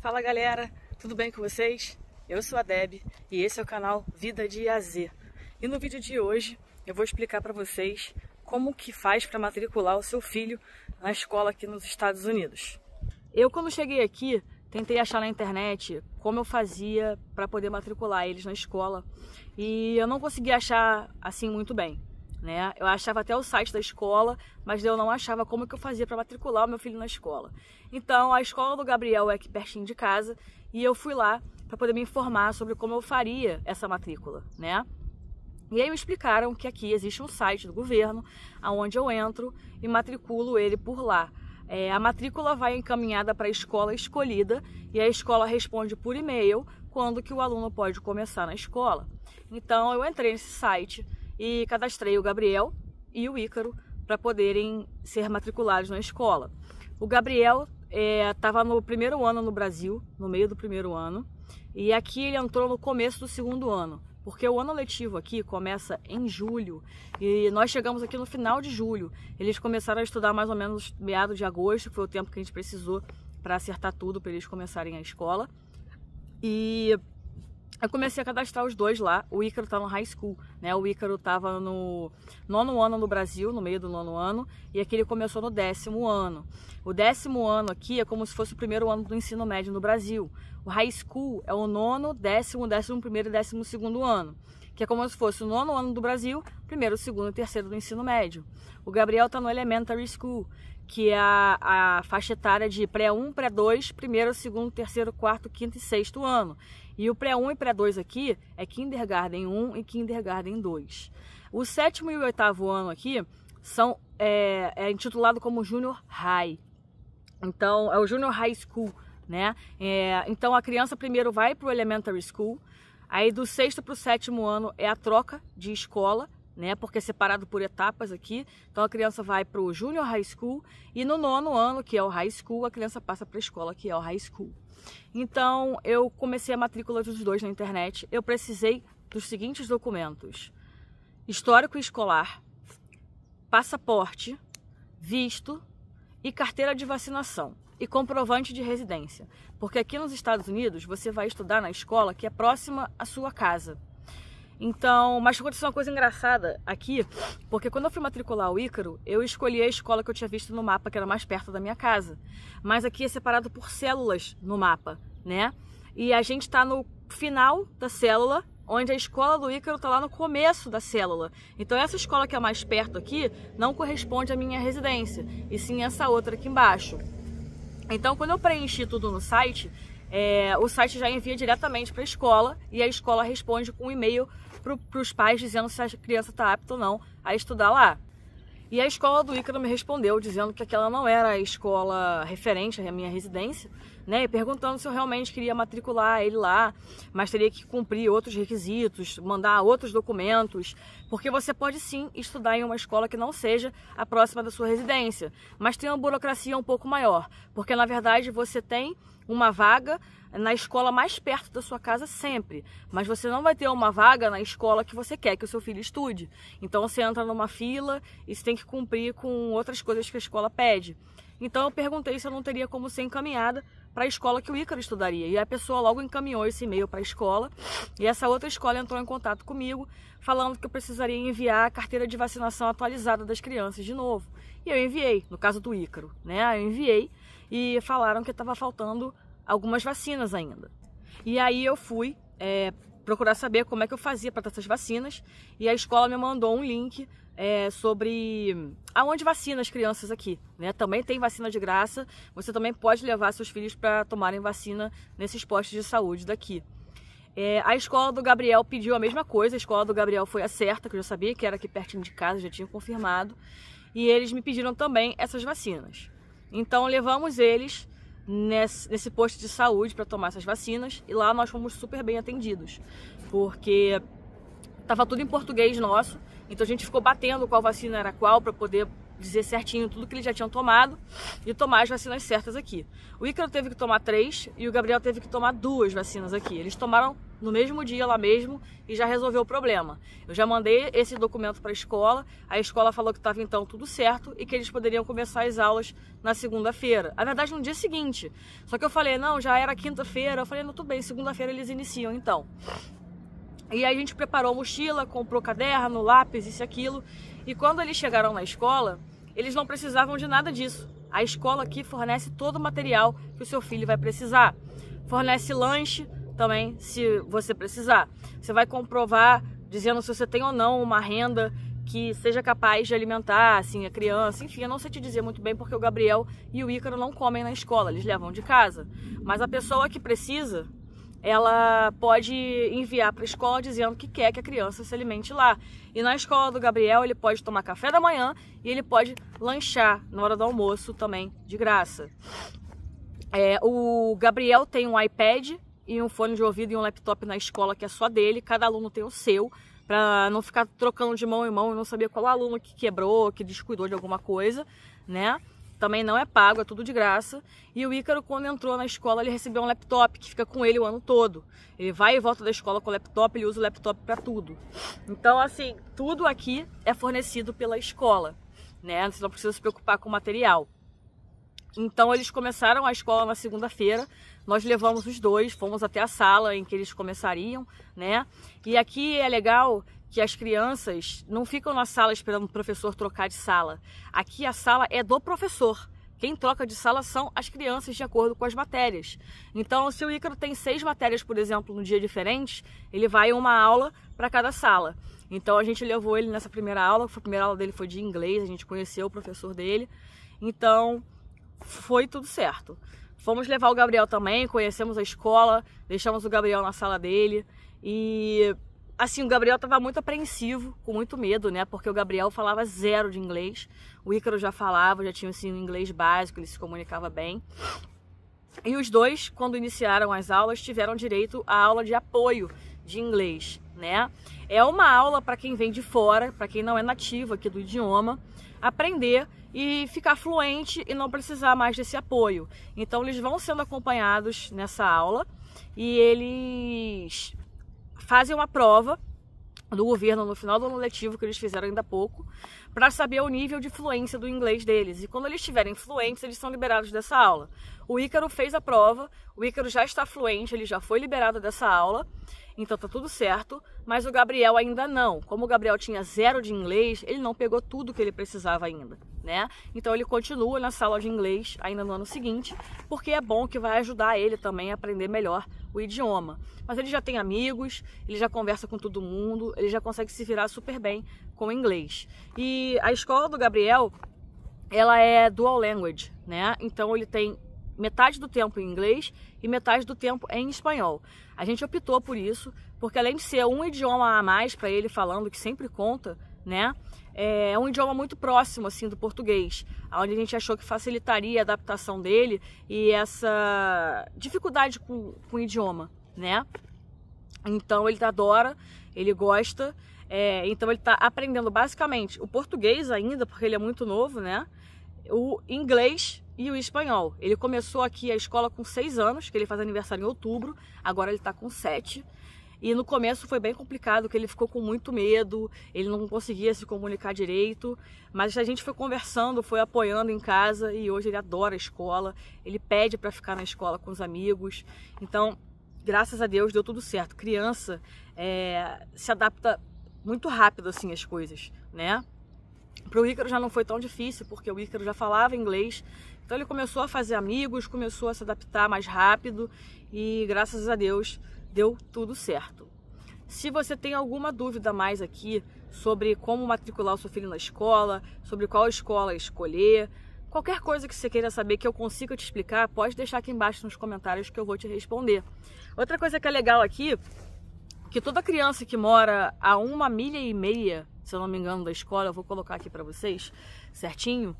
Fala galera, tudo bem com vocês? Eu sou a Deb e esse é o canal Vida de A a Z. E no vídeo de hoje eu vou explicar para vocês como que faz para matricular o seu filho na escola aqui nos Estados Unidos. Eu quando cheguei aqui tentei achar na internet como eu fazia para poder matricular eles na escola e eu não consegui achar assim muito bem. Eu achava até o site da escola, mas eu não achava como que eu fazia para matricular o meu filho na escola. Então a escola do Gabriel é aqui pertinho de casa e eu fui lá para poder me informar sobre como eu faria essa matrícula, E aí me explicaram que aqui existe um site do governo, onde eu entro e matriculo ele por lá. A matrícula vai encaminhada para a escola escolhida e a escola responde por e-mail quando que o aluno pode começar na escola. Então eu entrei nesse site e cadastrei o Gabriel e o Ícaro para poderem ser matriculados na escola. O Gabriel estava no primeiro ano no Brasil, no meio do primeiro ano, e aqui ele entrou no começo do segundo ano, porque o ano letivo aqui começa em julho e nós chegamos aqui no final de julho. Eles começaram a estudar mais ou menos meados de agosto, que foi o tempo que a gente precisou para acertar tudo para eles começarem a escola. E eu comecei a cadastrar os dois lá. O Ícaro tá no high school, O Ícaro tava no nono ano no Brasil, no meio do nono ano, e aqui ele começou no 10º ano. O 10º ano aqui é como se fosse o primeiro ano do ensino médio no Brasil. O high school é o nono, 10º, 11º e 12º ano, que é como se fosse o nono ano do Brasil, primeiro, segundo e terceiro do ensino médio. O Gabriel tá no elementary school, que é a faixa etária de pré-1, pré-2, primeiro, segundo, terceiro, quarto, quinto e sexto ano. E o pré-1 e pré-2 aqui é Kindergarten 1 e Kindergarten 2. O 7º e o 8º ano aqui são intitulado como Junior High. Então, é o Junior High School, Então, a criança primeiro vai para o Elementary School, aí do 6º para o 7º ano é a troca de escola, porque é separado por etapas aqui. Então a criança vai para o Junior High School e no nono ano, que é o High School, a criança passa para a escola, que é o High School. Então eu comecei a matrícula dos dois na internet. Eu precisei dos seguintes documentos: histórico escolar, passaporte, visto e carteira de vacinação e comprovante de residência. Porque aqui nos Estados Unidos você vai estudar na escola que é próxima à sua casa. Então, mas aconteceu uma coisa engraçada aqui, porque quando eu fui matricular o Ícaro, eu escolhi a escola que eu tinha visto no mapa, que era mais perto da minha casa. Mas aqui é separado por células no mapa, E a gente tá no final da célula, onde a escola do Ícaro tá lá no começo da célula. Então essa escola que é mais perto aqui não corresponde à minha residência, e sim essa outra aqui embaixo. Então quando eu preenchi tudo no site, o site já envia diretamente para a escola e a escola responde com um e-mail para os pais dizendo se a criança está apta ou não a estudar lá. E a escola do Ícaro me respondeu dizendo que aquela não era a escola referente à minha residência, e perguntando se eu realmente queria matricular ele lá, mas teria que cumprir outros requisitos, mandar outros documentos, porque você pode sim estudar em uma escola que não seja a próxima da sua residência, mas tem uma burocracia um pouco maior, porque na verdade você tem uma vaga na escola mais perto da sua casa sempre, mas você não vai ter uma vaga na escola que você quer que o seu filho estude. Então você entra numa fila e você tem que cumprir com outras coisas que a escola pede. Então eu perguntei se eu não teria como ser encaminhada para a escola que o Ícaro estudaria, e a pessoa logo encaminhou esse e-mail para a escola, e essa outra escola entrou em contato comigo falando que eu precisaria enviar a carteira de vacinação atualizada das crianças de novo. E eu enviei, no caso do Ícaro, Eu enviei e falaram que estava faltando algumas vacinas ainda. E aí eu fui procurar saber como é que eu fazia para ter essas vacinas, e a escola me mandou um link sobre aonde vacina as crianças aqui, Também tem vacina de graça, você também pode levar seus filhos para tomarem vacina nesses postos de saúde daqui. A escola do Gabriel pediu a mesma coisa, a escola do Gabriel foi a certa, que eu já sabia que era aqui pertinho de casa, já tinha confirmado, e eles me pediram também essas vacinas. Então levamos eles nesse posto de saúde para tomar essas vacinas, e lá nós fomos super bem atendidos, porque estava tudo em português nosso, então a gente ficou batendo qual vacina era qual para poder dizer certinho tudo que eles já tinham tomado e tomar as vacinas certas aqui. O Ícaro teve que tomar 3 e o Gabriel teve que tomar 2 vacinas aqui. Eles tomaram no mesmo dia lá mesmo e já resolveu o problema. Eu já mandei esse documento para a escola falou que estava então tudo certo e que eles poderiam começar as aulas na segunda-feira. Na verdade, no dia seguinte. Só que eu falei, não, já era quinta-feira. Eu falei, não, tudo bem, segunda-feira eles iniciam então. E aí a gente preparou a mochila, comprou caderno, lápis, isso e aquilo. E quando eles chegaram na escola, eles não precisavam de nada disso. A escola aqui fornece todo o material que o seu filho vai precisar. Fornece lanche também, se você precisar. Você vai comprovar dizendo se você tem ou não uma renda que seja capaz de alimentar assim, a criança. Enfim, eu não sei te dizer muito bem porque o Gabriel e o Ícaro não comem na escola, eles levam de casa. Mas a pessoa que precisa, ela pode enviar para a escola dizendo que quer que a criança se alimente lá. E na escola do Gabriel ele pode tomar café da manhã e ele pode lanchar na hora do almoço também, de graça. O Gabriel tem um iPad e um fone de ouvido e um laptop na escola que é só dele, cada aluno tem o seu, para não ficar trocando de mão em mão e não saber qual aluno que quebrou, que descuidou de alguma coisa, né? Também não é pago, é tudo de graça. E o Ícaro, quando entrou na escola, ele recebeu um laptop que fica com ele o ano todo. Ele vai e volta da escola com o laptop, ele usa o laptop para tudo. Então, assim, tudo aqui é fornecido pela escola, né? Você não precisa se preocupar com o material. Então, eles começaram a escola na segunda-feira. Nós levamos os dois, fomos até a sala em que eles começariam, né? E aqui é legal que as crianças não ficam na sala esperando o professor trocar de sala. Aqui a sala é do professor. Quem troca de sala são as crianças de acordo com as matérias. Então, se o Ícaro tem 6 matérias, por exemplo, no dia diferentes, ele vai uma aula para cada sala. Então, a gente levou ele nessa primeira aula. A primeira aula dele foi de inglês, a gente conheceu o professor dele. Então, foi tudo certo. Fomos levar o Gabriel também, conhecemos a escola, deixamos o Gabriel na sala dele e... assim, o Gabriel estava muito apreensivo, com muito medo, né? Porque o Gabriel falava 0 de inglês. O Ícaro já falava, já tinha assim, um inglês básico, ele se comunicava bem. E os dois, quando iniciaram as aulas, tiveram direito à aula de apoio de inglês, né? É uma aula para quem vem de fora, para quem não é nativo aqui do idioma, aprender e ficar fluente e não precisar mais desse apoio. Então, eles vão sendo acompanhados nessa aula e eles fazem uma prova do governo no final do ano letivo, que eles fizeram ainda há pouco, para saber o nível de fluência do inglês deles. E quando eles estiverem fluentes, eles são liberados dessa aula. O Ícaro fez a prova, o Ícaro já está fluente, ele já foi liberado dessa aula, então tá tudo certo, mas o Gabriel ainda não. Como o Gabriel tinha 0 de inglês, ele não pegou tudo que ele precisava ainda, né? Então ele continua na sala de inglês ainda no ano seguinte, porque é bom que vai ajudar ele também a aprender melhor o idioma. Mas ele já tem amigos, ele já conversa com todo mundo, ele já consegue se virar super bem com o inglês. E a escola do Gabriel, ela é dual language, né? Então ele tem metade do tempo em inglês e metade do tempo em espanhol. A gente optou por isso, porque além de ser um idioma a mais para ele falando, que sempre conta, né? É um idioma muito próximo assim do português, onde a gente achou que facilitaria a adaptação dele e essa dificuldade com o idioma, né? Então ele adora, ele gosta, então ele está aprendendo basicamente o português ainda, porque ele é muito novo, né? O inglês e o espanhol. Ele começou aqui a escola com 6 anos, que ele faz aniversário em outubro, agora ele está com 7. E no começo foi bem complicado, porque ele ficou com muito medo, ele não conseguia se comunicar direito, mas a gente foi conversando, foi apoiando em casa e hoje ele adora a escola, ele pede para ficar na escola com os amigos. Então, graças a Deus, deu tudo certo. Criança se adapta muito rápido assim às coisas, né? Para o Ícaro já não foi tão difícil, porque o Ícaro já falava inglês, então ele começou a fazer amigos, começou a se adaptar mais rápido e graças a Deus deu tudo certo. Se você tem alguma dúvida a mais aqui sobre como matricular o seu filho na escola, sobre qual escola escolher, qualquer coisa que você queira saber que eu consiga te explicar, pode deixar aqui embaixo nos comentários que eu vou te responder. Outra coisa que é legal aqui, que toda criança que mora a 1,5 milha, se eu não me engano, da escola, eu vou colocar aqui para vocês certinho,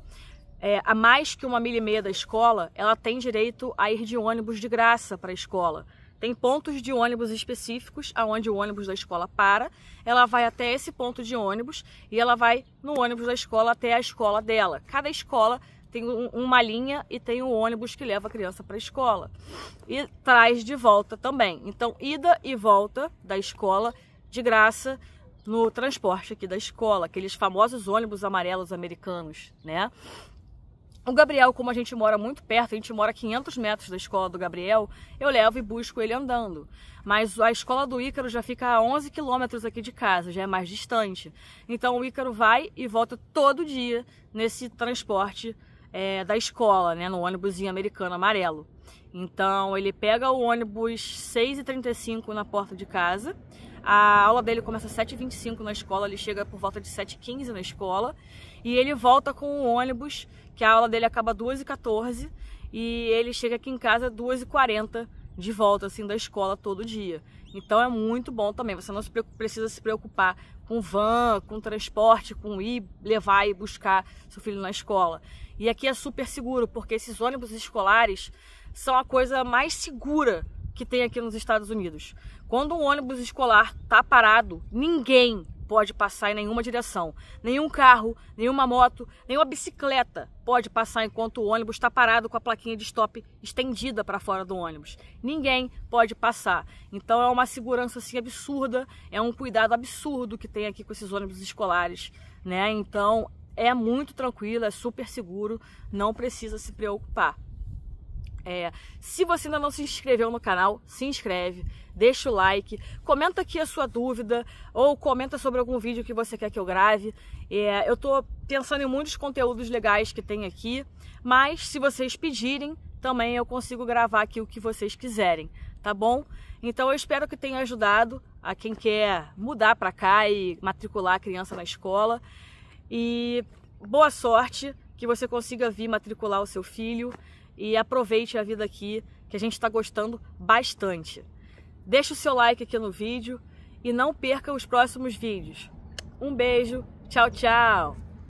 a mais que 1,5 milha da escola, ela tem direito a ir de ônibus de graça para a escola. tem pontos de ônibus específicos, aonde o ônibus da escola para. Ela vai até esse ponto de ônibus e ela vai no ônibus da escola até a escola dela. Cada escola tem uma linha e tem um ônibus que leva a criança para a escola. E traz de volta também. Então, ida e volta da escola de graça no transporte aqui da escola. Aqueles famosos ônibus amarelos americanos, né? O Gabriel, como a gente mora muito perto, a gente mora a 500 metros da escola do Gabriel, eu levo e busco ele andando. Mas a escola do Ícaro já fica a 11 quilômetros aqui de casa, já é mais distante. Então o Ícaro vai e volta todo dia nesse transporte da escola, né, no ônibusinho americano amarelo. Então ele pega o ônibus 6h35 na porta de casa. A aula dele começa às 7h25 na escola, ele chega por volta de 7h15 na escola. E ele volta com o ônibus, que a aula dele acaba às 2h14, e ele chega aqui em casa às 2h40 de volta assim da escola todo dia. Então é muito bom também, você não precisa se preocupar com van, com transporte, com ir levar e buscar seu filho na escola. E aqui é super seguro, porque esses ônibus escolares são a coisa mais segura que tem aqui nos Estados Unidos. Quando um ônibus escolar está parado, ninguém pode passar em nenhuma direção. Nenhum carro, nenhuma moto, nenhuma bicicleta pode passar enquanto o ônibus está parado com a plaquinha de stop estendida para fora do ônibus. Ninguém pode passar. Então é uma segurança assim absurda, é um cuidado absurdo que tem aqui com esses ônibus escolares, né? Então é muito tranquilo, é super seguro, não precisa se preocupar. Se você ainda não se inscreveu no canal, se inscreve, deixa o like, comenta aqui a sua dúvida ou comenta sobre algum vídeo que você quer que eu grave. Eu tô pensando em muitos conteúdos legais que tem aqui, mas se vocês pedirem, também eu consigo gravar aqui o que vocês quiserem, tá bom? Então eu espero que tenha ajudado a quem quer mudar para cá e matricular a criança na escola. E boa sorte, que você consiga vir matricular o seu filho. E aproveite a vida aqui, que a gente está gostando bastante. Deixe o seu like aqui no vídeo e não perca os próximos vídeos. Um beijo, tchau, tchau!